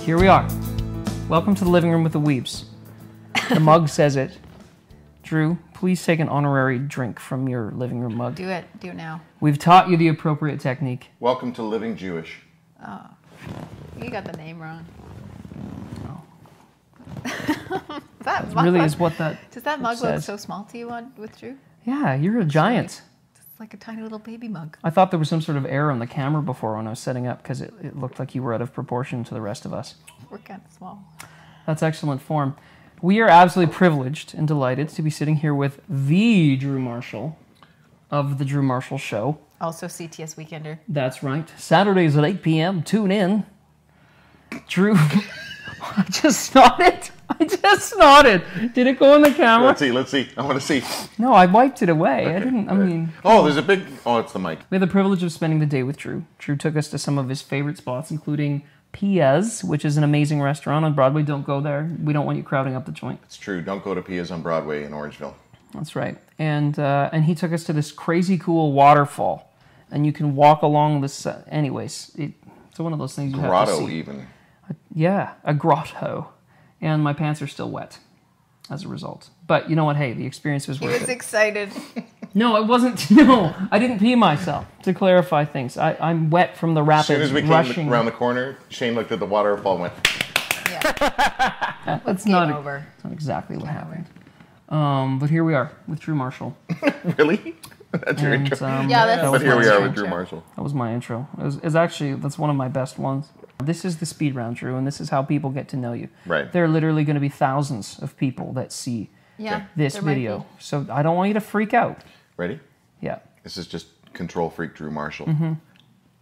Here we are. Welcome to the living room with the Wiebes. The mug says it. Drew, please take an honorary drink from your living room mug. Do it. Do it now. We've taught you the appropriate technique. Welcome to Living Jewish. Oh. You got the name wrong. Oh. That really is what that Does that mug says. look so small to you with Drew? Yeah, you're a giant. It's like a tiny little baby mug. I thought there was some sort of error on the camera before when I was setting up because it looked like you were out of proportion to the rest of us. We're kind of small. That's excellent form. We are absolutely privileged and delighted to be sitting here with the Drew Marshall of The Drew Marshall Show. Also CTS Weekender. That's right. Saturdays at 8 p.m. Tune in. Drew, I just snotted. Did it go in the camera? Let's see. I want to see. No, I wiped it away. Okay, I didn't, okay. Oh, there's a big... Oh, it's the mic. We had the privilege of spending the day with Drew. Drew took us to some of his favorite spots, including Pia's, which is an amazing restaurant on Broadway. Don't go there. We don't want you crowding up the joint. It's true. Don't go to Pia's on Broadway in Orangeville. That's right. And he took us to this crazy cool waterfall. And you can walk along this... anyways, it's one of those things you have to see. Grotto, even. Yeah, a grotto. And my pants are still wet as a result. But you know what? Hey, the experience was worth it. He was excited. No, it wasn't. No, I didn't pee myself, to clarify things. I'm wet from the rapid rushing. As soon as we came around the corner, Shane looked at the waterfall and went... Yeah. That's Game not over. That's not exactly what happened. But here we are with Drew Marshall. Really? That's your intro. Yeah, that's But here we are with Drew intro. Marshall. That was my intro. It's actually, that's one of my best ones. This is the speed round, Drew, and this is how people get to know you. Right. There are literally going to be thousands of people that see this there might video. be. So I don't want you to freak out. Ready? Yeah. This is just control freak Drew Marshall. Mm-hmm.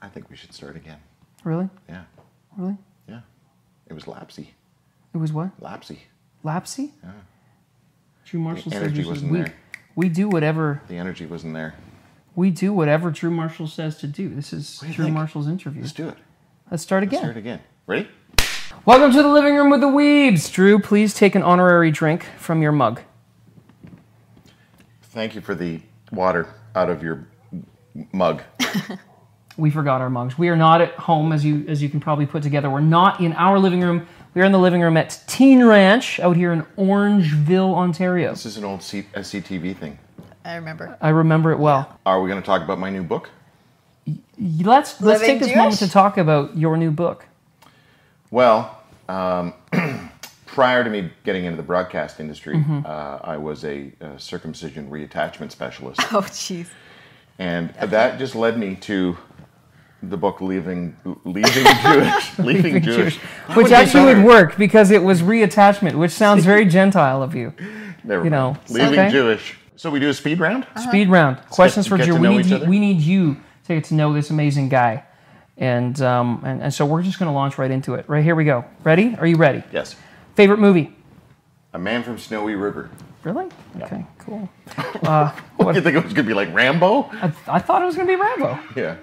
I think we should start again. Really? Yeah. Really? Yeah. It was lapsy. It was what? Lapsy. Lapsy? Yeah. Drew Marshall The says energy this is wasn't weak. there. We do whatever The energy wasn't there. we do whatever Drew Marshall says to do. This is do you Drew think? Marshall's interview. Let's do it. Let's start again. Let's start again. Ready? Welcome to the living room with the Wiebes. Drew, please take an honorary drink from your mug. Thank you for the water out of your mug. We forgot our mugs. We are not at home, as you can probably put together. We're not in our living room. We're in the living room at Teen Ranch out here in Orangeville, Ontario. This is an old SCTV thing. I remember. I remember it well. Are we going to talk about my new book? Let's Living take this Jewish? moment to talk about your new book. Well, prior to me getting into the broadcast industry, I was a circumcision reattachment specialist. Oh, jeez. And that just led me to the book Leaving Jewish. Leaving Jewish. Which actually would work because it was reattachment, which sounds very Gentile of you. Never You mind. know, Leaving okay. Jewish. So we do a speed round? Speed round. Questions for get Drew. to know each other? We need you to get to know this amazing guy. And so we're just going to launch right into it. Right, here we go. Ready? Are you ready? Yes. Favorite movie? A Man from Snowy River. Really? Okay, cool. What do you think it was going to be, like Rambo? I thought it was going to be Rambo. Yeah.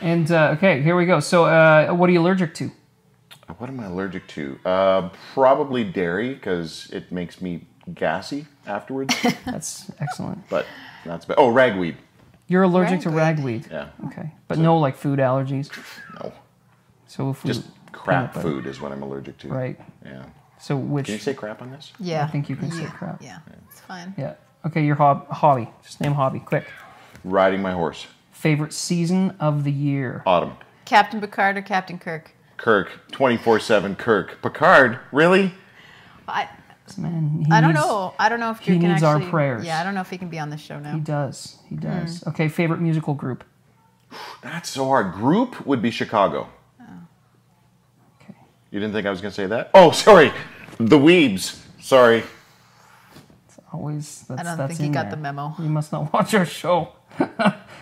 And, okay, here we go. So, what are you allergic to? What am I allergic to? Probably dairy, because it makes me gassy afterwards. That's excellent. But that's bad. Oh, ragweed. You're allergic to Ragweed. ragweed? Yeah. Okay. But no, like, food allergies? No. So if we... Just crap peanut butter. food is what I'm allergic to. Right. Yeah. So which... Can you say crap on this? Yeah. I think you can say crap. Yeah, it's fine. Yeah. Okay, your hobby. Just name hobby, quick. Riding my horse. Favorite season of the year? Autumn. Captain Picard or Captain Kirk? Kirk. 24/7 Kirk. Picard? Really? Man, I don't know. I don't know if Drew he can needs our actually... prayers. Yeah, I don't know if he can be on the show now. He does. He does. Okay, favorite musical group? That's so hard. Group would be Chicago. Okay. You didn't think I was going to say that? Oh, sorry. The Wiebes. Sorry. It's always... That's, I don't that's think he in got there. the memo. You must not watch our show.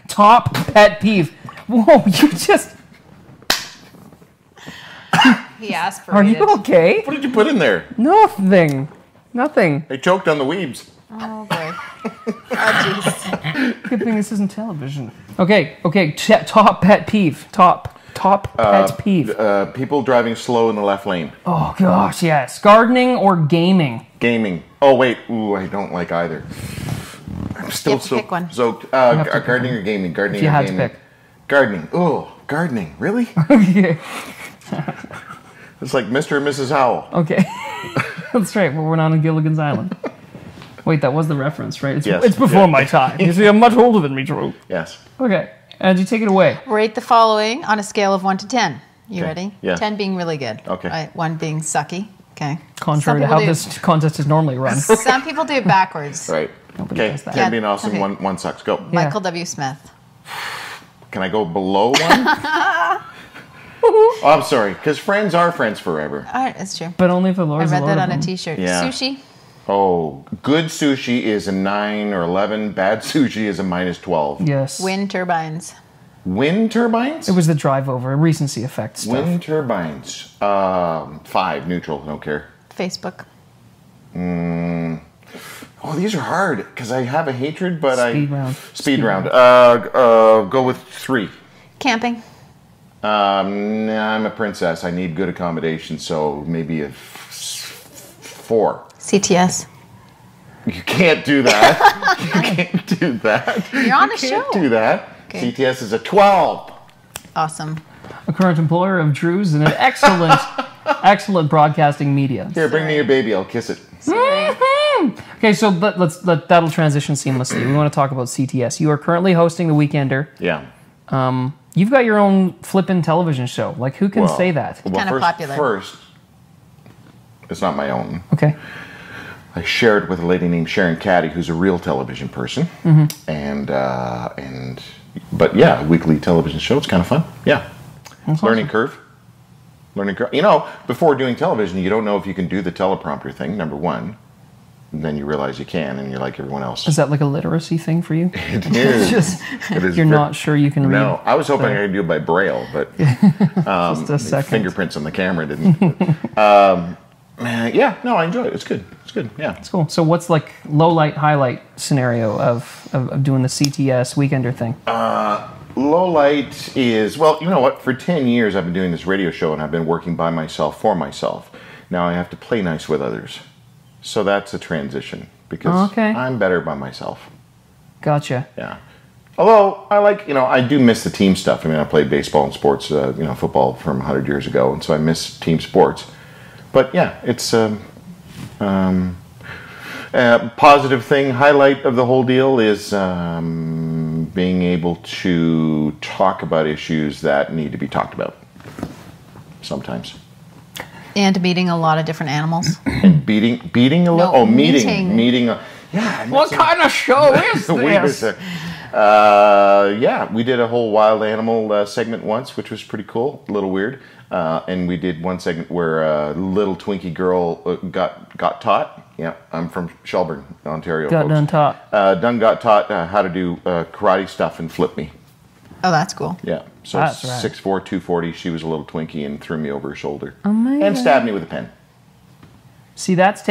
Top pet peeve. Whoa, you just... He asked for Are it. you okay? What did you put in there? Nothing. Nothing. They choked on the Wiebes. Oh, boy. Oh, jeez. Good thing this isn't television. Okay. Top pet peeve. Top pet peeve. People driving slow in the left lane. Oh, gosh, yes. Gardening or gaming? Gaming. Oh, wait. Ooh, I don't like either. I'm still You have to pick one. soaked. have to pick Gardening or gaming? Gardening If you or had to gaming? pick. Gardening. Oh, gardening. Really? Okay. It's like Mr. and Mrs. Howell. Okay. That's right. Well, we're not on Gilligan's Island. Wait, that was the reference, right? Yes. It's before my time. You see, I'm much older than me, Drew. Yes. Okay. And you take it away. Rate the following on a scale of 1 to 10. You Okay. ready? Yeah. 10 being really good. Okay. 1 being sucky. Okay. Contrary to Some people how do- this contest is normally run. Some people do it backwards. Right. Nobody Okay. does that. 10 being Yeah, awesome, okay. one sucks. Go. Michael W. Smith. Can I go below 1? Oh, I'm sorry, because friends are friends forever. All right, that's true. But only if the I Lord's read the Lord that of on a them. T-shirt. Yeah. Sushi. Oh, good sushi is a 9 or 11. Bad sushi is a minus 12. Yes. Wind turbines. Wind turbines? It was the drive over, recency effect stuff. Wind turbines. 5, neutral, don't care. Facebook. Oh, these are hard, because I have a hatred, but Speed round. Speed round. Go with 3. Camping. Nah, I'm a princess. I need good accommodation, so maybe a 4. CTS. You can't do that. You can't do that. You're on a You can't show. do that. Okay. CTS is a 12. Awesome. A current employer of Drew's and an excellent, excellent broadcasting medium. Here, bring me your baby. I'll kiss it. Okay, so that'll transition seamlessly. We want to talk about CTS. You are currently hosting the Weekender. Yeah. You've got your own flippin' television show. Like, who can Well, say that? Well, Kinda popular. First, it's not my own. Okay. I shared with a lady named Sharon Caddy, who's a real television person, but yeah, a weekly television show. It's kind of fun. Yeah, That's learning awesome. curve. Learning curve. You know, before doing television, you don't know if you can do the teleprompter thing. Number one, and then you realize you can, and you're like everyone else. Is that like a literacy thing for you? It is. Just, It is you're ver- not sure you can read. No, I was hoping I could do it by braille, but Just a second. fingerprints on the camera didn't. Yeah, no, I enjoy it. It's good. It's good. Yeah. It's cool. So what's like low light, highlight scenario of doing the CTS Weekender thing? Low light is, well, you know what? For 10 years, I've been doing this radio show, and I've been working by myself for myself. Now I have to play nice with others. So that's a transition, because Okay. I'm better by myself. Gotcha. Yeah. Although, I like, I do miss the team stuff. I mean, I played baseball and sports, football from 100 years ago, and so I miss team sports. But yeah, it's a positive thing. Highlight of the whole deal is being able to talk about issues that need to be talked about sometimes. And meeting a lot of different animals. And meeting a lot. No, Oh, meeting. meeting. Yeah. What kind of show is Wiebes, this? yeah, we did a whole wild animal segment once, which was pretty cool, a little weird. And we did one segment where a little Twinkie girl got taught. Yeah, I'm from Shelburne, Ontario. Got folks. done taught. Got taught how to do karate stuff and flip me. Oh, that's cool. Yeah, so That's right. 6'4", 240. She was a little Twinkie and threw me over her shoulder Amazing. and stabbed me with a pen. See, that's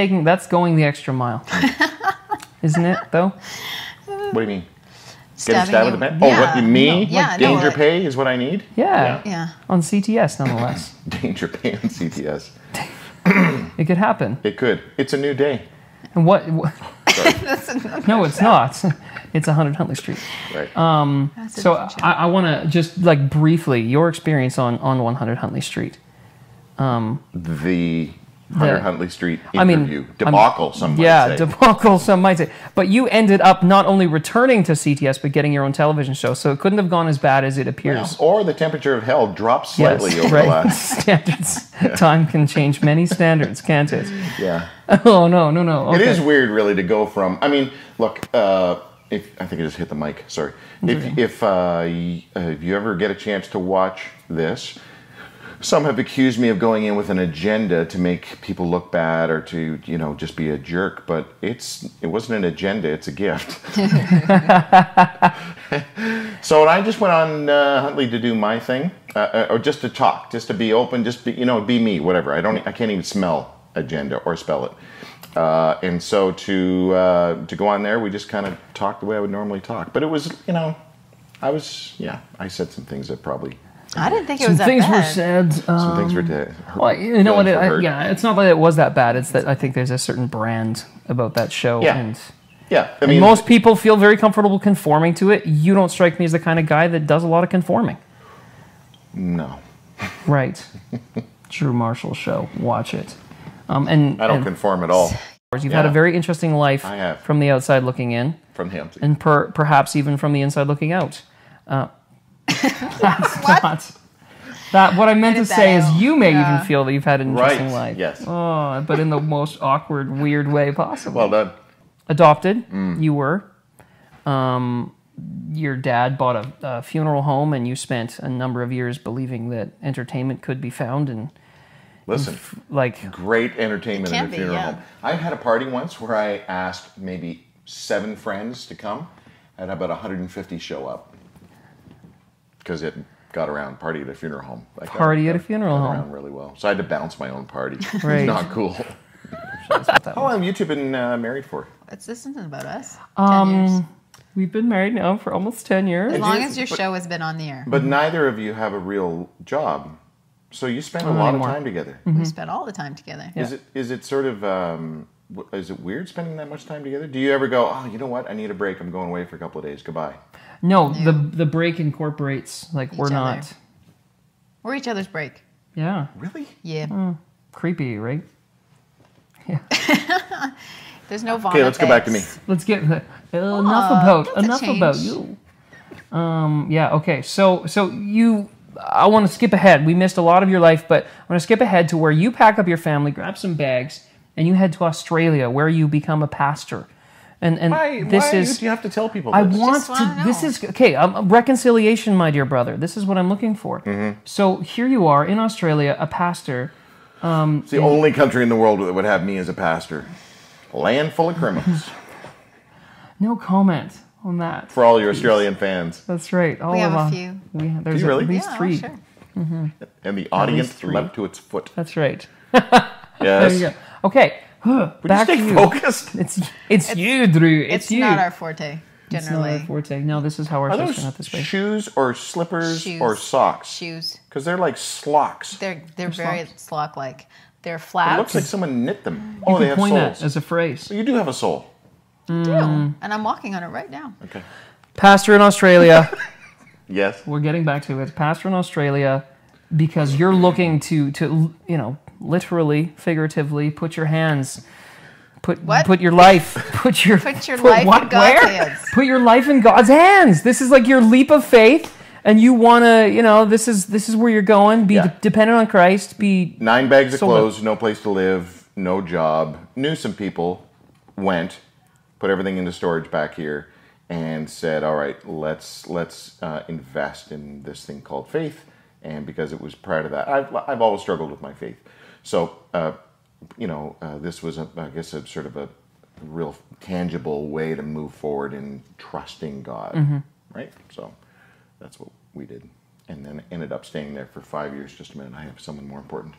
going the extra mile, isn't it? Though. What do you mean? Getting Stabbing stabbed you. with a pen? Yeah. Oh, what you mean? No, yeah, Like no, danger like- pay is what I need? Yeah. Yeah. On CTS, nonetheless. Danger pay on CTS. It could happen. It could. It's a new day. And what Sorry. no, it's not. It's 100 Huntley Street. Right. That's a So different show. I want to just like briefly your experience on 100 Huntley Street. The 100 The- Huntley Street I mean, interview. Debacle, some might Yeah, say. debacle, some might say. But you ended up not only returning to CTS, but getting your own television show. So it couldn't have gone as bad as it appears. Or the temperature of hell dropped slightly Yes, over right. the last... Standards. Time can change many standards, can't it? Yeah. Oh, no. Okay. It is weird, really, to go from... I mean, look, if I think I just hit the mic, sorry. If you ever get a chance to watch this... Some have accused me of going in with an agenda to make people look bad or to, just be a jerk, but it wasn't an agenda, it's a gift. So I just went on Huntley to do my thing, or just to talk, just to be open, just be me, whatever. I can't even smell agenda or spell it. And so to go on there, we just kind of talked the way I would normally talk. But it was, I said some things that probably... I didn't think it Some was that things bad. were said. Some things were to Well, you know what? feelings were hurt. It's not that it was that bad. It's that I think there's a certain brand about that show. Yeah. And Yeah, I and mean, most people feel very comfortable conforming to it. You don't strike me as the kind of guy that does a lot of conforming. no. Right. Drew Marshall show. Watch it. And I don't conform at all. You've had a very interesting life I have. from the outside looking in. From him. And perhaps even from the inside looking out. That's not... That what I meant to say is you may even feel that you've had an interesting life. Yes. Oh, but in the most awkward, weird way possible. Well done. Adopted, you were. Your dad bought a funeral home, and you spent a number of years believing that entertainment could be found in. Listen, great entertainment in a funeral home. I had a party once where I asked maybe 7 friends to come, and about 150 show up because it got around. Party at a funeral home. Party at a funeral home. Around really well. So I had to bounce my own party. Right. Not cool. How long have you two been married for? This isn't about us. 10 years. We've been married now for almost 10 years. As long as your show has been on the air. But neither of you have a real job. So you spend a lot of time together. We spend all the time together. Yeah. Is it sort of is it weird spending that much time together? Do you ever go, oh, you know what? I need a break. I'm going away for a couple of days. Goodbye. No, the break incorporates we're not. We're each other's break. Yeah. Really? Yeah. Creepy, right? Yeah. There's no vomit. Okay, let's go back to me. Let's get enough about you. Yeah. Okay. So you. I want to skip ahead. We missed a lot of your life, but I want to skip ahead to where you pack up your family, grab some bags, and you head to Australia, where you become a pastor. And why do you have to tell people this? I want to. This is okay. Reconciliation, my dear brother. This is what I'm looking for. Mm-hmm. So here you are in Australia, a pastor. It's the only country in the world that would have me as a pastor. A land full of criminals. No comment on that. For all your Australian fans. That's right. We have a few. There's really? at least 3. Sure. Mm-hmm. And the audience leapt to its foot. That's right. Yes. There you go. Okay. Back you stay to you. Focused? It's you, Drew. It's you. Not our forte, generally. It's not our forte. No, this is how our show's going out this way. Shoes or slippers or socks? Shoes. Because they're like slocks. They're very slock-like. They're flat. It looks like someone knit them. You they can have coin soles. that as a phrase. So you do have a sole. I do. And I'm walking on it right now. Okay. Pastor in Australia. Yes. We're getting back to it. Pastor in Australia, because you're looking to literally, figuratively, put your hands, put your life, put your life in God's hands. Put your life in God's hands. This is like your leap of faith, and you want to, this is where you're going. Be dependent on Christ. Be 9 bags of clothes, no place to live, no job. Knew some people, went, put everything into storage back here, and said, all right, let's invest in this thing called faith. And because it was prior to that, I've always struggled with my faith. So, this was, I guess, a sort of a real tangible way to move forward in trusting God, right? So that's what we did. And then ended up staying there for 5 years. Just a minute, I have someone more important.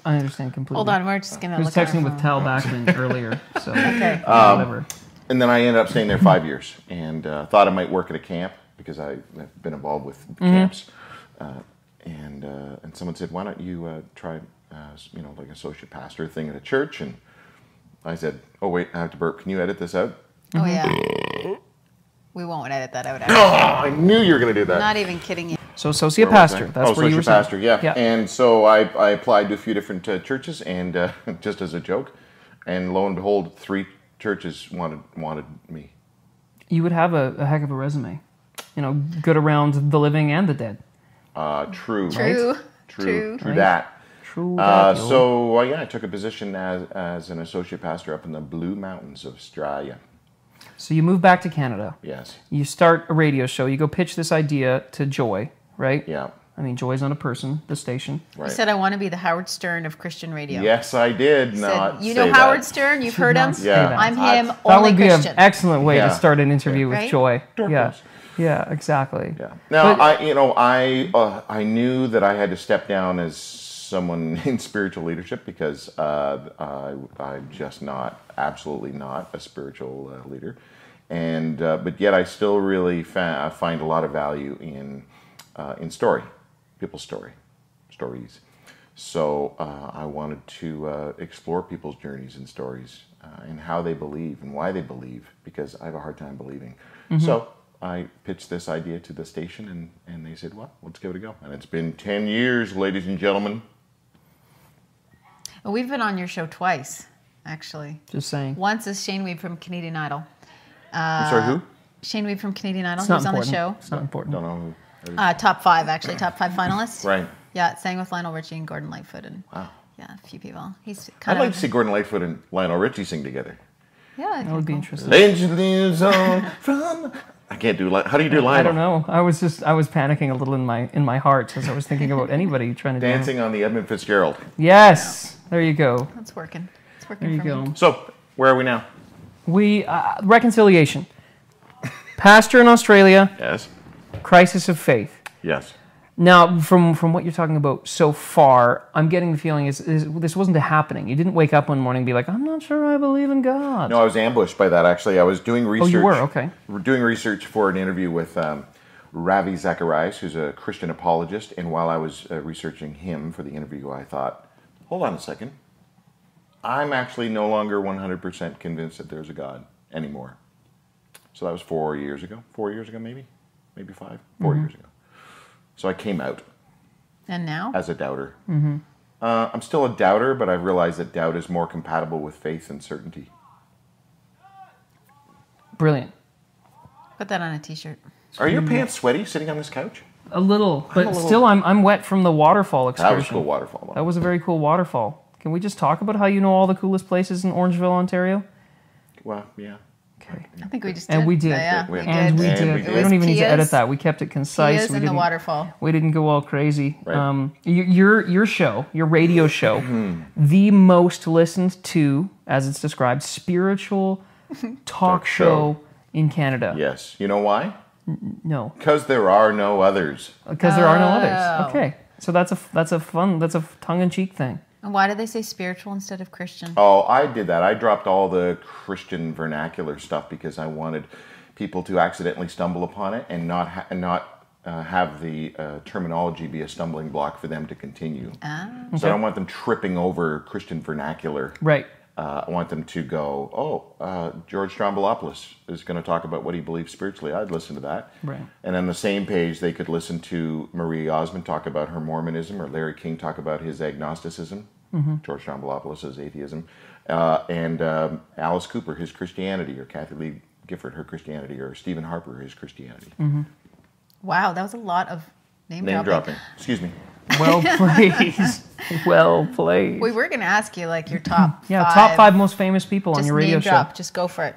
I understand completely. Hold on, we're just going to look I was texting with Tal Backman earlier, so okay. Whatever. And then I ended up staying there 5 years, and thought I might work at a camp because I've been involved with camps. And someone said, "Why don't you try, like associate pastor thing at a church?" And I said, "Oh wait, I have to burp. Can you edit this out?" Oh yeah. We won't edit that out. Oh, I knew you were going to do that. Not even kidding you. So associate pastor. That's where you were pastor. saying. Yeah. And so I applied to a few different churches, and just as a joke, and lo and behold, 3 churches wanted me. You would have a heck of a resume. Good around the living and the dead. True. True. Right? True Right? that. True that. I took a position as an associate pastor up in the Blue Mountains of Australia. So you move back to Canada. Yes. You start a radio show. You go pitch this idea to Joy, right? Yeah. I mean, Joy's not a person, the station. Right. You said, I want to be the Howard Stern of Christian radio. Yes, I did. You know Howard Stern? You've heard him? Yeah. I'm him, That only would be Christian. an excellent way to start an interview with Right? Joy. Yeah, exactly. Yeah. Now, I knew that I had to step down as someone in spiritual leadership because I'm just absolutely not a spiritual leader, but yet I still really find a lot of value in story, people's stories. So I wanted to explore people's journeys and stories and how they believe and why they believe, because I have a hard time believing. Mm-hmm. So I pitched this idea to the station, and they said, well, let's give it a go. And it's been 10 years, ladies and gentlemen. We've been on your show twice, actually. Just saying. Once is Shane Weeb from Canadian Idol. I'm sorry, who? Shane Weeb from Canadian Idol. It's He not was on the important. show. It's not important. Don't know who. Top 5, actually. Top 5 finalists. Right. Yeah, sang with Lionel Richie and Gordon Lightfoot. And Wow. yeah, a few people. He's I'd kind like to see Gordon Lightfoot and Lionel Richie sing together. Yeah, That would be interesting. Legend lives on from... I can't do... How do you do Lionel? I don't know. I was panicking a little in my heart as I was thinking about anybody trying to Dancing on the Edmund Fitzgerald. Yes. There you go. That's working. It's There working you for go. me. So, where are we now? We reconciliation. Pastor in Australia, Yes. crisis of faith. Yes. Now, from what you're talking about so far, I'm getting the feeling is this wasn't happening. You didn't wake up one morning and be like, I'm not sure I believe in God. No, I was ambushed by that, actually. I was doing research. Oh, you were? Okay. Doing research for an interview with Ravi Zacharias, who's a Christian apologist. And while I was researching him for the interview, I thought, hold on a second. I'm actually no longer 100% convinced that there's a God anymore. So that was 4 years ago. 4 years ago, maybe? Maybe 5? 4 years ago. So I came out And now? as a doubter. I'm still a doubter, but I've realized that doubt is more compatible with faith and certainty. Brilliant. Put that on a t-shirt. Are your pants sweaty sitting on this couch? A little, but still I'm wet from the waterfall excursion. That was a cool waterfall, though. That was a very cool waterfall. Can we just talk about how you know all the coolest places in Orangeville, Ontario? Well, yeah. Okay. I think we just did. And we did. Yeah, We we did. And we did. did. And We, we did. don't even need to Pia's- edit that. We kept it concise. Pia's We in the didn't- waterfall. We didn't go all crazy. Right. Your show, your radio show, the most listened to, as it's described, spiritual talk show in Canada. Yes. You know why? No, Because there are no others. because there are no Oh. others. Okay, so that's a tongue-in-cheek thing. And why did they say spiritual instead of Christian? Oh, I did that. I dropped all the Christian vernacular stuff because I wanted people to accidentally stumble upon it and not have the terminology be a stumbling block for them to continue. So I don't want them tripping over Christian vernacular. Right. I want them to go, George Stroumboulopoulos is going to talk about what he believes spiritually. I'd listen to that. Right. And on the same page, they could listen to Marie Osmond talk about her Mormonism, or Larry King talk about his agnosticism, George Stroumboulopoulos' his atheism, and Alice Cooper, his Christianity, or Kathy Lee Gifford, her Christianity, or Stephen Harper, his Christianity. Wow, that was a lot of name Dropping. Excuse me. Well played. Well played. We were going to ask you like your top Yeah, five. top 5 most famous people on Just your radio name show. drop. Just go for it.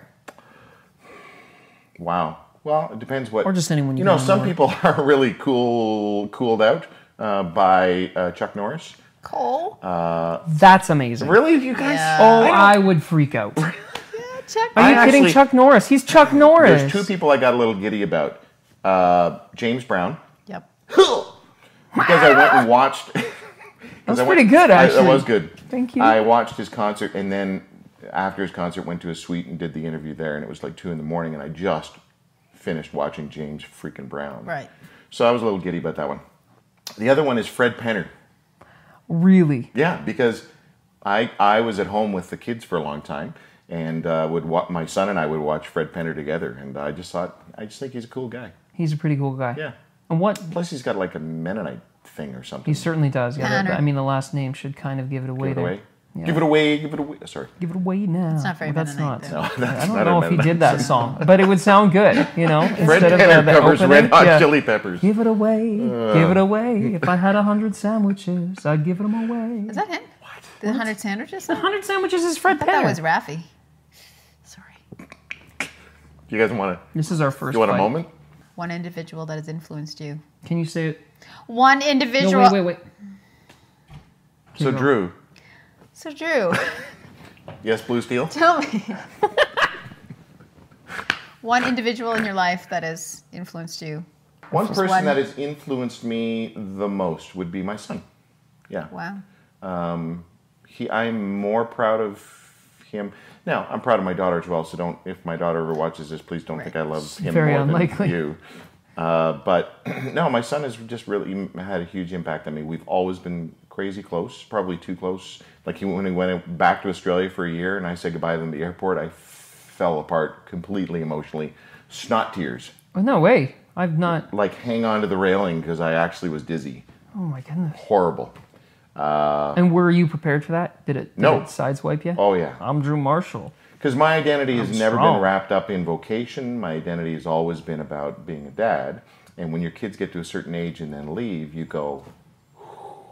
Wow. Well, it depends what. Or just anyone you know, know some more. people are really cooled out by Chuck Norris. Cole. That's amazing. Really, you guys? Yeah. Oh, I would freak out. Chuck. Are you I kidding? actually- Chuck Norris. He's Chuck Norris. There's 2 people I got a little giddy about. James Brown, Yep. because I went and watched. That's pretty good, actually. That was good. Thank you. I watched his concert, and then after his concert, went to his suite and did the interview there, and it was like 2 a.m, and I just finished watching James freaking Brown. Right. So I was a little giddy about that one. The other one is Fred Penner. Really? Yeah, because I was at home with the kids for a long time, and my son and I would watch Fred Penner together, and I just think he's a cool guy. He's a pretty cool guy. Yeah. And what? Plus, he's got like a Mennonite thing or something. He certainly does. Yeah. Tanner. I mean, the last name should kind of give it away Give it there. away. Yeah. Give it away. Give it away. Sorry. Give it away now. It's not very Well, that's Mennonite, not. though. No, that's I don't not know a if he Mennonite did that song, but it would sound good, you know. Fred instead of Penner the covers opening. Red Hot Yeah. Chili Peppers. Give it away. Give it away. If I had 100 sandwiches, I'd give them away. Is that him? What? The 100 Sandwiches? The 100 sandwiches is Fred I thought that Penner. was Raffi. Sorry. You guys want to? This is our first You want a fight. moment? One individual that has influenced you. Can you say it? One No, individual. wait. So, go. Drew. So Drew, Yes, Blue Steel? tell me. One individual in your life that has influenced you. One Just person one. that has influenced me the most would be my son. Yeah. Wow. I'm more proud of him. Now, I'm proud of my daughter as well, so if my daughter ever watches this, please don't think I love him Very more unlikely. than you. But no, my son has just really had a huge impact on me. We've always been crazy close, probably too close. Like when he went back to Australia for a year and I said goodbye to him at the airport, I fell apart completely emotionally. Snot tears. Oh, no way. I've not. Like hang on to the railing because I actually was dizzy. Oh, my goodness. Horrible. And were you prepared for that? Did it sideswipe you? Oh, yeah. I'm Drew Marshall. Because my identity has never strong. been wrapped up in vocation. My identity has always been about being a dad. And when your kids get to a certain age and then leave, you go,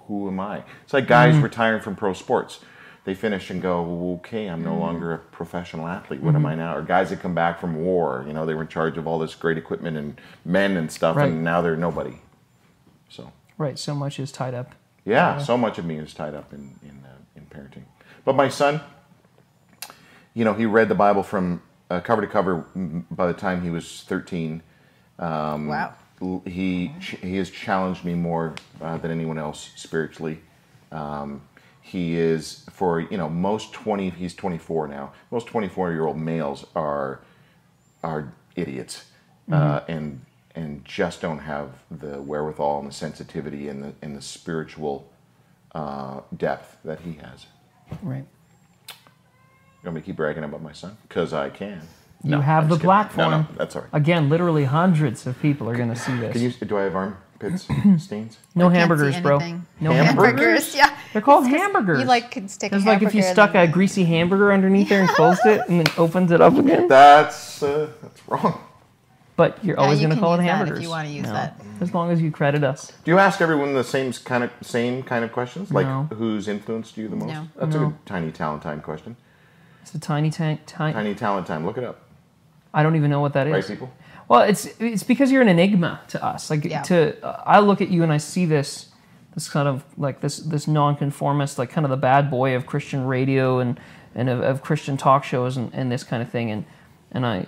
who am I? It's like guys retiring from pro sports. They finish and go, okay, I'm no longer a professional athlete. What am I now? Or guys that come back from war, they were in charge of all this great equipment and men and stuff, and now they're nobody. So right, so much is tied up. Yeah, so much of me is tied up in parenting. But my son, he read the Bible from cover to cover by the time he was 13. Wow. He has challenged me more than anyone else spiritually. He is, for he's 24 now. Most 24-year-old males are idiots and just don't have the wherewithal and the sensitivity and the spiritual depth that he has. Right. You want me to keep bragging about my son? Because I can. You have the platform. No, that's all right. Again, literally hundreds of people are going to see this. Do I have armpits stains? No hamburgers, bro. No hamburgers. Yeah. They're called hamburgers. You could stick It's like if you stuck a greasy hamburger underneath there and closed it and then opened it up again. That's wrong. But you're always going to call it hamburgers. If you want to use that. As long as you credit us. Do you ask everyone the same kind of questions? Like No. who's influenced you the most? No. That's a good tiny talent time question. It's a tiny. Tiny talent time. Look it up. I don't even know what that is. Right, people? Well, it's because you're an enigma to us. I look at you and I see this kind of like this nonconformist, like kind of the bad boy of Christian radio and of Christian talk shows and this kind of thing. And I,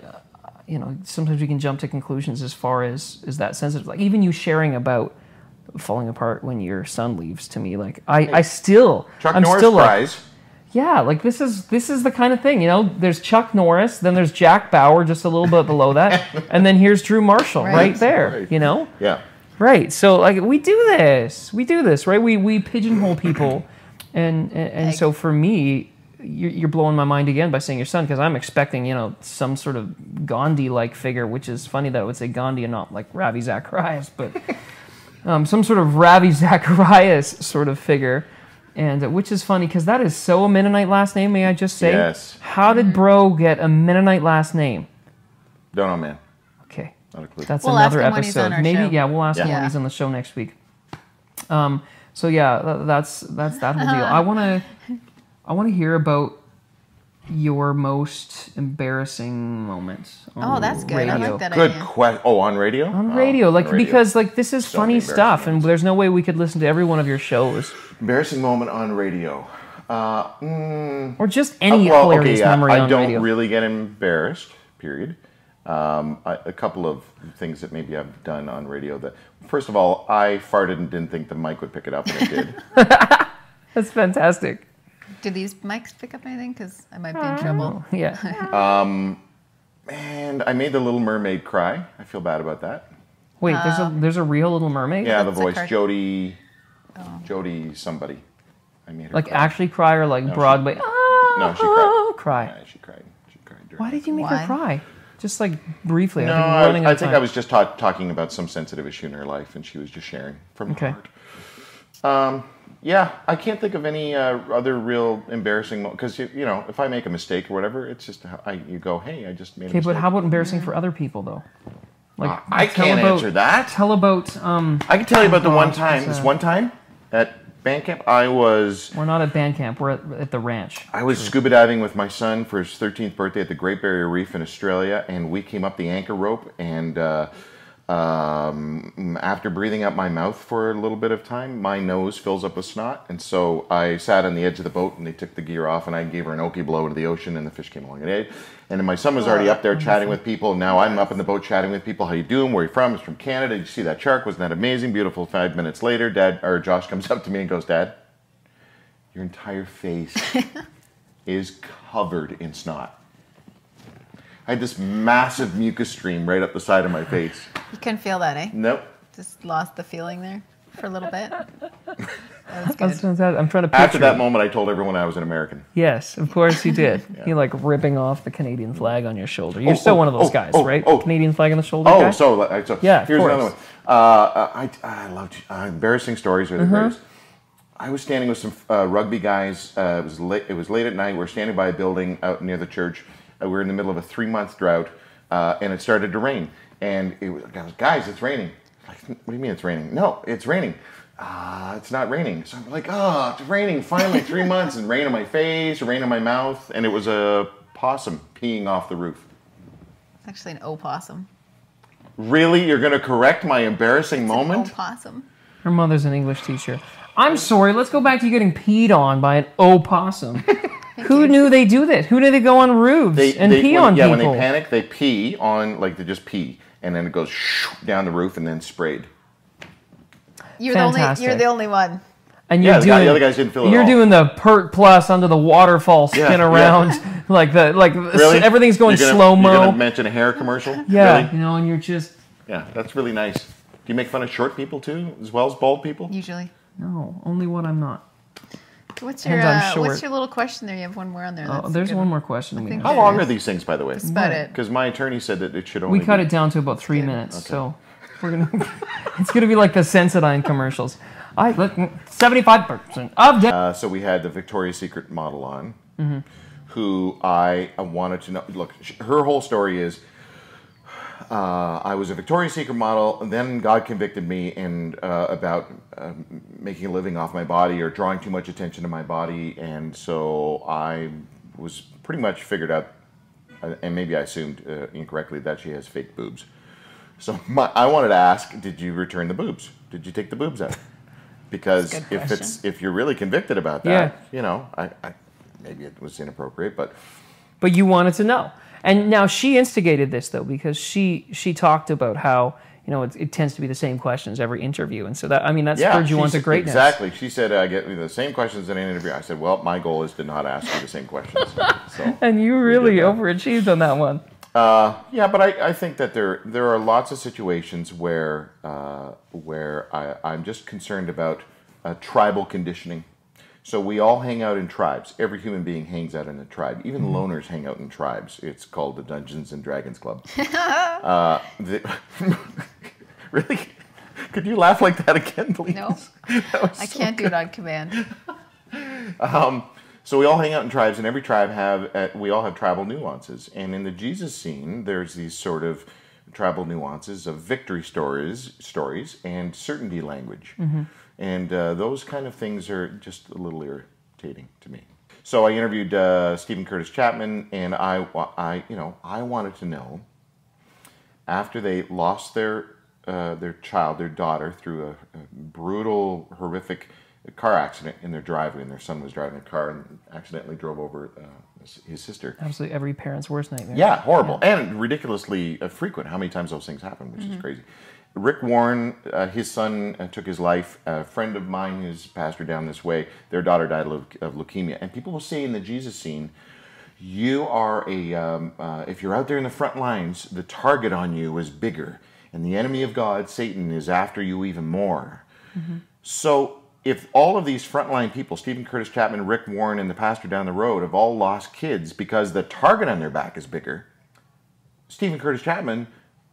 sometimes we can jump to conclusions as far as that sensitive. Like even you sharing about falling apart when your son leaves, to me, like I'm still Norris yeah, like this is the kind of thing, there's Chuck Norris, then there's Jack Bauer just a little bit below that, and then here's Drew Marshall right there, Right. Yeah. Right. So like we do this, right? We pigeonhole people, and so for me, you're blowing my mind again by saying your son, because I'm expecting some sort of Gandhi-like figure, which is funny that I would say Gandhi and not like Ravi Zacharias, but some sort of Ravi Zacharias sort of figure. And which is funny because that is so a Mennonite last name, may I just say? Yes. How did Bro get a Mennonite last name? Don't know, man. Okay. Not a clue. That's we'll another ask him when he's episode. on our Maybe, show. yeah, we'll ask him when Yeah. he's on the show next week. So yeah, that's that whole deal. I wanna hear about your most embarrassing moment on that's good. radio. I like that Good idea. question. Oh, on radio? On radio, on radio. because this is So funny many stuff, embarrassing and there's no way we could listen to every one of your shows. Embarrassing moment on radio. Or just any hilarious memory on radio. I don't really get embarrassed, period. A couple of things that maybe I've done on radio that, first of all, I farted and didn't think the mic would pick it up, and it did. That's fantastic. Do these mics pick up anything? Because I might be in trouble. Yeah. And I made the Little Mermaid cry. I feel bad about that. Wait, there's a real Little Mermaid? Yeah, the That's a voice, card- Jodie somebody. I made her Like cry. actually cry or like Broadway? No, she cried. Cry. Yeah, she cried. During Why did you make Why? her cry? Just like briefly. No, I've been running out I of think time. I was just talking about some sensitive issue in her life, and she was just sharing from her heart. Yeah, I can't think of any other real embarrassing because if I make a mistake or whatever, it's just you go, hey, I just made a Okay, mistake. but how about embarrassing for other people though? Like I can't answer that. Tell about. I can tell you about the one time. This one time at band camp, We're not at band camp. We're at the ranch. I was scuba diving with my son for his 13th birthday at the Great Barrier Reef in Australia, and we came up the anchor rope, and after breathing out my mouth for a little bit of time, my nose fills up with snot, and so I sat on the edge of the boat, and they took the gear off, and I gave her an okie blow into the ocean, and the fish came along and ate. And then my son was already up there chatting with people. Now I'm up in the boat chatting with people. How you doing? Where are you from? He's from Canada. Did you see that shark? Wasn't that amazing? Beautiful. 5 minutes later, Josh comes up to me and goes, Dad, your entire face is covered in snot. I had this massive mucus stream right up the side of my face. You couldn't feel that, eh? Nope. Just lost the feeling there for a little bit. That was That's good. fantastic. I'm trying to picture. After that moment, I told everyone I was an American. Yes, of course you did. You like ripping off the Canadian flag on your shoulder. You're still one of those guys, right? Canadian flag on the shoulder. guy? So Yeah, of here's course. another one. I loved embarrassing stories are the greatest. I was standing with some rugby guys. It was late at night. We were standing by a building out near the church. We were in the middle of a 3-month drought, and it started to rain. And it was, guys, it's raining. Like, what do you mean it's raining? No, it's raining. It's not raining. So I'm like, it's raining. Finally, 3 months, and rain on my face, rain on my mouth, and it was a possum peeing off the roof. It's actually an opossum. Really? You're going to correct my embarrassing It's moment? An opossum. Her mother's an English teacher. I'm sorry, let's go back to you getting peed on by an opossum. Who knew they do this? Who knew they go on roofs and pee on people? Yeah, when they panic, they pee on, like they just pee, and then it goes down the roof and then sprayed. You're the only one. And you're the other guys didn't feel it at all. You're doing the Pert Plus under the waterfall spin around, really? Everything's going slow-mo. You're going to mention a hair commercial? Yeah, really? and you're just... Yeah, that's really nice. Do you make fun of short people too, as well as bald people? Usually. No, only when I'm not. What's your little question there? You have one more on there. There's one more question. How long are these things, by the way? That's about it. Because my attorney said that it should only We cut it down to about 3 minutes, okay. So we're gonna. It's gonna be like the Sensodyne commercials. 75% of so we had the Victoria's Secret model on, who I wanted to know. Look, her whole story is. I was a Victoria's Secret model, and then God convicted me about making a living off my body or drawing too much attention to my body, and so I was pretty much figured out, and maybe I assumed incorrectly, that she has fake boobs. So I wanted to ask, did you return the boobs? Did you take the boobs out? Because if you're really convicted about that, I maybe it was inappropriate, but you wanted to know. And now she instigated this, though, because she talked about how, it tends to be the same questions every interview. And so that spurred you on to greatness. Exactly. She said, I get the same questions in an interview. I said, well, my goal is to not ask you the same questions. So and you really overachieved on that one. Yeah, but I think that there are lots of situations where I'm just concerned about tribal conditioning. So we all hang out in tribes. Every human being hangs out in a tribe. Even loners hang out in tribes. It's called the Dungeons and Dragons Club. Really? Could you laugh like that again, please? No. I can't do it on command. So we all hang out in tribes, and every tribe we all have tribal nuances. And in the Jesus scene, there's these sort of tribal nuances of victory stories and certainty language. Mm-hmm. And those kind of things are just a little irritating to me. So I interviewed Curtis Chapman, and I wanted to know, after they lost their daughter, through a brutal, horrific car accident in their driveway, and their son was driving a car and accidentally drove over his sister. Absolutely every parent's worst nightmare. Yeah, horrible. Yeah. And ridiculously frequent, how many times those things happen, which is crazy. Rick Warren, his son took his life. A friend of mine who's a pastor down this way, their daughter died of leukemia. And people will say in the Jesus scene, you are if you're out there in the front lines, the target on you is bigger. And the enemy of God, Satan, is after you even more. Mm-hmm. So if all of these frontline people, Curtis Chapman, Rick Warren, and the pastor down the road, have all lost kids because the target on their back is bigger, Curtis Chapman,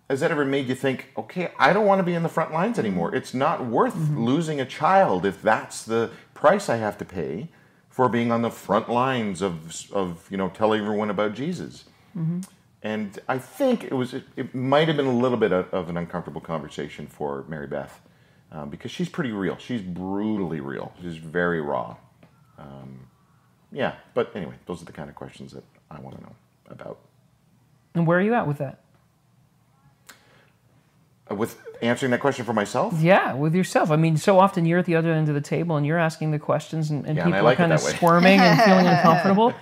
has that ever made you think, okay, I don't want to be in the front lines anymore? It's not worth losing a child if that's the price I have to pay for being on the front lines of telling everyone about Jesus. Mm-hmm. And I think it might have been a little bit of an uncomfortable conversation for Mary Beth, because she's pretty real. She's brutally real. She's very raw. Yeah, but anyway, those are the kind of questions that I want to know about. And where are you at with that? With answering that question for myself? Yeah, with yourself. I mean, so often you're at the other end of the table and you're asking the questions, and people are kind of squirming and feeling uncomfortable.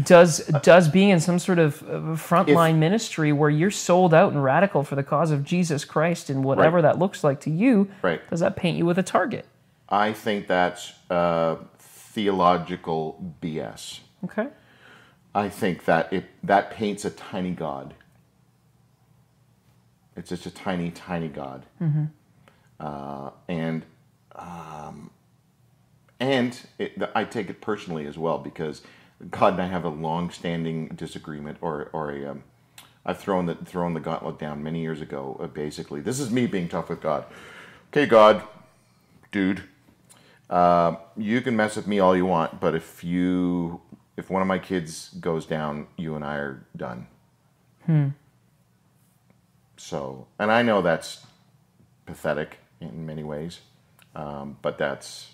Does being in some sort of frontline ministry where you're sold out and radical for the cause of Jesus Christ and whatever that looks like to you, does that paint you with a target? I think that's theological BS. Okay. I think that that paints a tiny God. It's just a tiny, tiny God. Mm-hmm. I take it personally as well, because God and I have a long-standing disagreement, I've thrown the gauntlet down many years ago. Basically, this is me being tough with God. Okay, God, dude, You can mess with me all you want, but if one of my kids goes down, you and I are done. So, and I know that's pathetic in many ways, but that's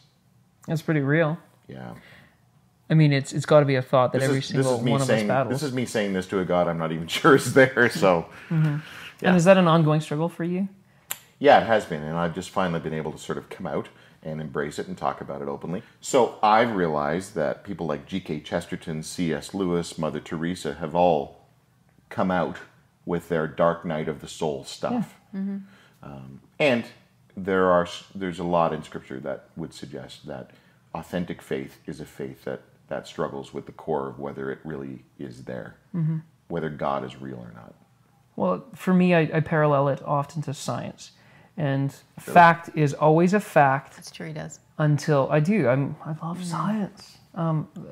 pretty real. Yeah. I mean, it's got to be a thought that every single one of us battles. This is me saying this to a God I'm not even sure is there. So, yeah. And is that an ongoing struggle for you? Yeah, it has been, and I've just finally been able to sort of come out and embrace it and talk about it openly. So I've realized that people like G.K. Chesterton, C.S. Lewis, Mother Teresa have all come out with their dark night of the soul stuff. Yeah. And there's a lot in Scripture that would suggest that authentic faith is a faith that struggles with the core of whether it really is there, whether God is real or not. Well, for me, I parallel it often to science. And fact is always a fact. That's true, he does. Until I do. I love science. Riboflavin.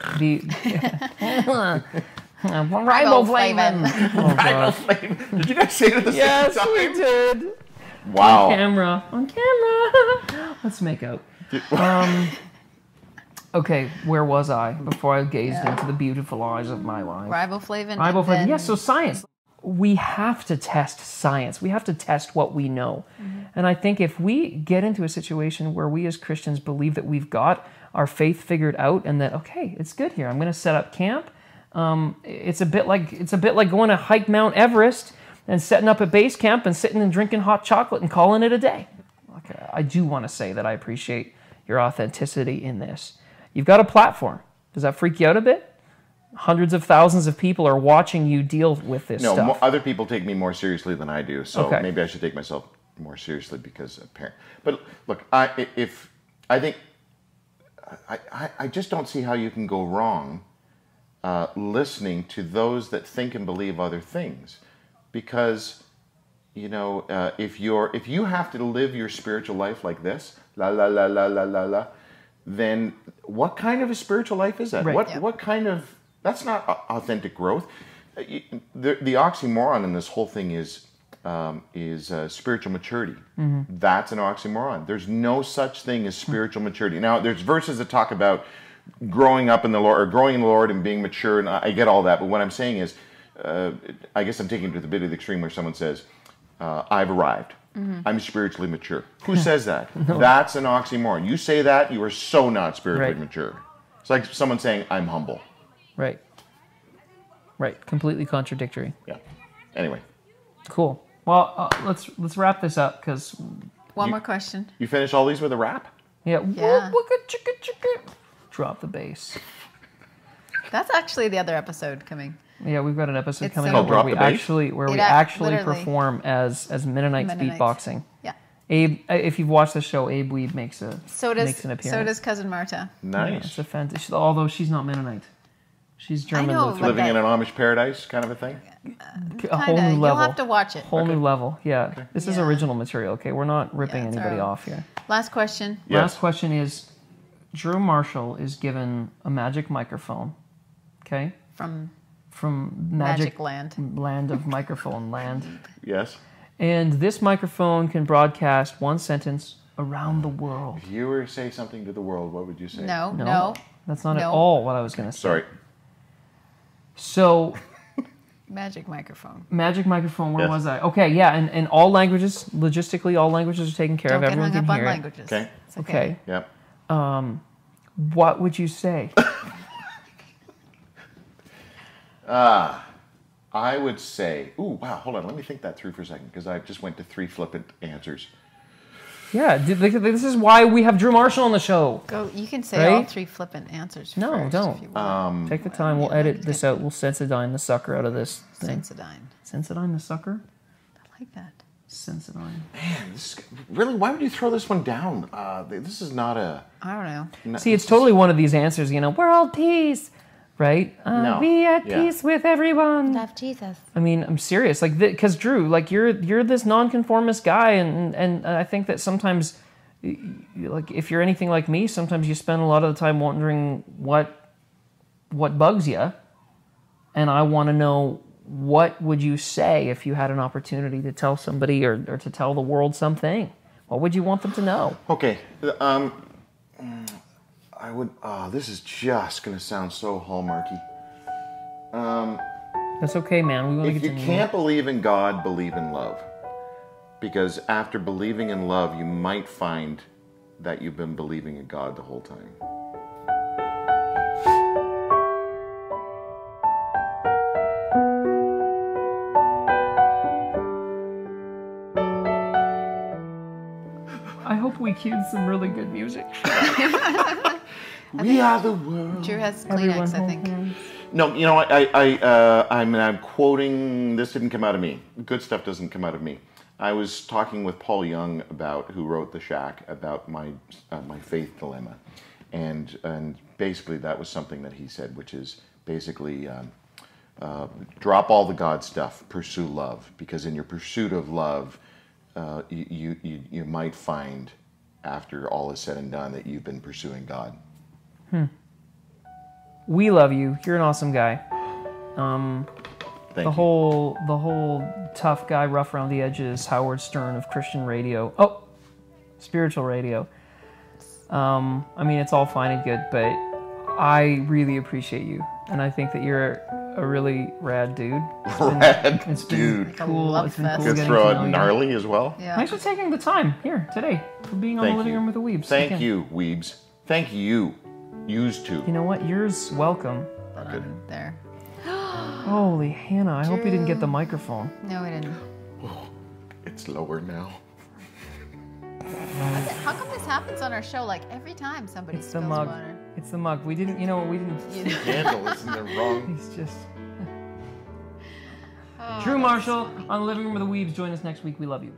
Riboflavin. Did you guys say it at the same time? Yes, we did. Wow. On camera. Let's make out. Okay, where was I before I gazed into the beautiful eyes of my life? Riboflavin. Yes, so science. We have to test science. We have to test what we know. And I think if we get into a situation where we as Christians believe that we've got our faith figured out and that, okay, it's good here, I'm going to set up camp. It's a bit like going to hike Mount Everest and setting up a base camp and sitting and drinking hot chocolate and calling it a day. Okay, I do want to say that I appreciate your authenticity in this. You've got a platform. Does that freak you out a bit? Hundreds of thousands of people are watching you deal with this stuff. No, other people take me more seriously than I do, so maybe I should take myself more seriously because apparently. But look, I just don't see how you can go wrong listening to those that think and believe other things, because if you have to live your spiritual life like this, la la la la la la la, then what kind of a spiritual life is that? Right. What kind of That's not authentic growth. The oxymoron in this whole thing is spiritual maturity. That's an oxymoron. There's no such thing as spiritual maturity. Now, there's verses that talk about growing up in the Lord, or growing in the Lord and being mature, and I get all that. But what I'm saying is, I guess I'm taking it to the bit of the extreme where someone says, I've arrived. I'm spiritually mature. Who says that? No. That's an oxymoron. You say that, you are so not spiritually mature. It's like someone saying, I'm humble. Right. Completely contradictory. Yeah. Anyway. Cool. Well, let's wrap this up because one more question. You finish all these with a rap? Yeah. Drop the bass. That's actually the other episode coming. Yeah, we've got an episode coming up where we actually perform as Mennonites beatboxing. Yeah. Abe, if you've watched the show, Abe Wiebes makes an appearance. So does cousin Marta. Nice. Yeah, it's a fantastic. Although she's not Mennonite. She's German Lutheran. Living in an Amish paradise kind of a thing? A whole new level. You'll have to watch it. Whole new level, yeah. Okay. This is original material, okay? We're not ripping anybody off here. Last question. Yes. Last question is, Drew Marshall is given a magic microphone, okay? From Magic Land. Land of microphone land. Yes. And this microphone can broadcast one sentence around the world. If you were to say something to the world, what would you say? No. That's not at all what I was going to say. Sorry. So... Magic microphone. Where was I? Okay, yeah, and all languages, logistically, all languages are taken care of. Everyone can hear it. Languages. Okay. It's okay. Yep. What would you say? I would say, hold on, let me think that through for a second, because I just went to 3 flippant answers. Yeah, this is why we have Drew Marshall on the show. You can say all 3 flippant answers first. No, don't. Take the time. We'll edit this out. We'll Sensodyne the sucker out of this thing. Sensodyne the sucker? I like that. Sensodyne. Man, why would you throw this one down? This is not a... I don't know. See, it's totally one of these answers, world peace. Right? No. Be at peace with everyone. Love Jesus. I mean, I'm serious. Because Drew, you're this nonconformist guy, and I think that sometimes, if you're anything like me, sometimes you spend a lot of the time wondering what bugs you, and I want to know, what would you say if you had an opportunity to tell somebody or to tell the world something? What would you want them to know? Okay. I would. This is just gonna sound so hallmarky. That's okay, man. We want to If get you to know can't believe in God, believe in love. Because after believing in love, you might find that you've been believing in God the whole time. I hope we cued some really good music. We are the world. Drew has Kleenex, I think. No, you know what? I'm quoting. This didn't come out of me. Good stuff doesn't come out of me. I was talking with Paul Young who wrote The Shack, about my faith dilemma, and basically that was something that he said, which is basically drop all the God stuff, pursue love, because in your pursuit of love, you might find, after all is said and done, that you've been pursuing God. We love you. You're an awesome guy. Thank the you. whole tough guy, rough around the edges, Howard Stern of Christian radio. Oh, spiritual radio. I mean, it's all fine and good, but I really appreciate you, and I think that you're a really rad dude. It's been cool. Love It's been fest. cool Could getting throw to a know you. gnarly as well. Yeah. Thanks for taking the time here today for being on the Thank Living you. Room with the Wiebes. Thank Okay. you, Wiebes. Thank you. Used to. You know what? Yours welcome. But Good. I'm there. Holy Hannah! I hope you didn't get the microphone. No, we didn't. It's lower now. How come this happens on our show? Like every time somebody It's the spills mug. water. It's the mug. We didn't. You know what? We didn't. Candle is in the wrong. He's just. Oh, Drew that's Marshall on the Living Room with the Wiebes. Join us next week. We love you.